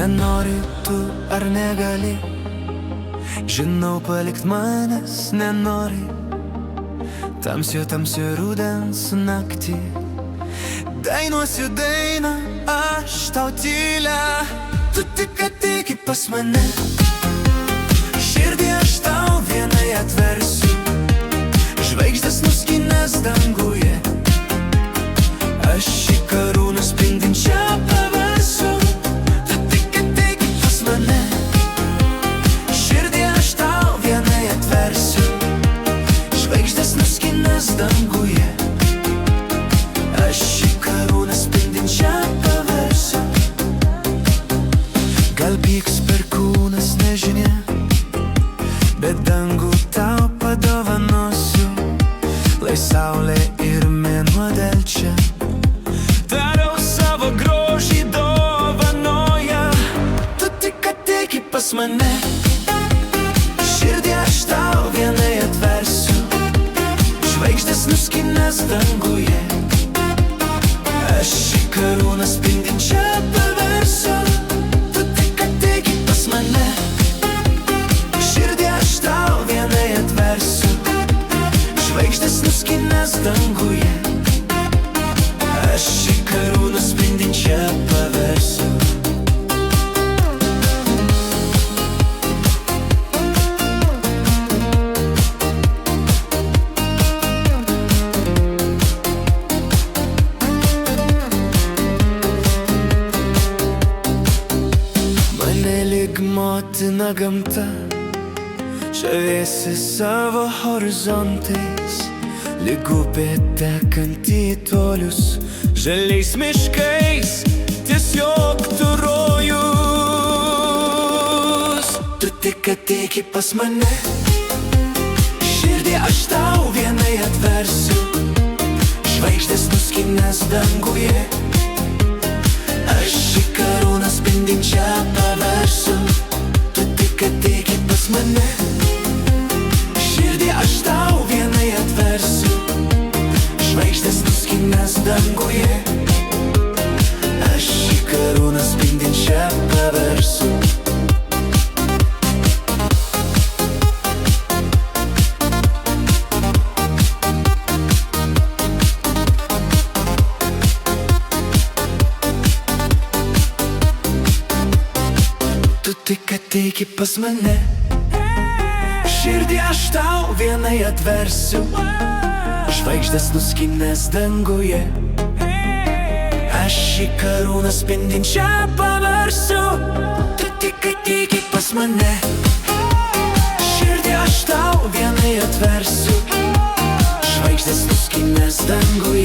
Nenori tu ar negali, žinau, palikt manęs nenori. Tamsio rudens naktį dainuosiu dainą aš tau tylę. Tu tik ateik pas mane, širdį aš tau vienai atversiu. Žvaigždės nuskinęs danguje, aš į karūną spindinčią paversiu. Tu tik ateik pas mane, širdį aš tau vienai atversiu. Žvaigždės nuskinęs danguje, aš į karūną spindinčią paversiu. Gal pyks perkūnas, nežinia, bet dangų tau padovanosiu. Lai saulė ir mėnuo delčia, darau savo grožį dovanoja. Tu tik ateik pas mane, širdį aš tau vienai atversiu. Žvaigždės nuskinęs danguje, aš į karūną spindinčią paversiu. Tu tik ateik pas mane, širdį aš tau vienai atversiu. Žvaigždės nuskinęs danguje, aš į karūną spindinčią paversiu. Mane lyg motina gamta žavėsi savo horizontais, lyg upė tekanti į tolius, žaliais miškais, tiesiog tu rojus. Tu tik ateik pas mane, širdį aš tau vienai atversiu. Žvaigždės nuskinęs danguje, aš į karūną spindinčią paversiu. Tu tik ateik pas mane, širdį aš tau vienai atversiu. Žvaigždės nuskinęs danguje, aš į karūną spindinčią paversiu. Tu tik ateik pas mane, širdį aš tau vienai atversiu. Žvaigždės nuskinęs danguje, aš į karūną spindinčią paversiu. Tu tik ateik pas mane, širdį aš tau vienai atversiu. Žvaigždės nuskinęs danguje,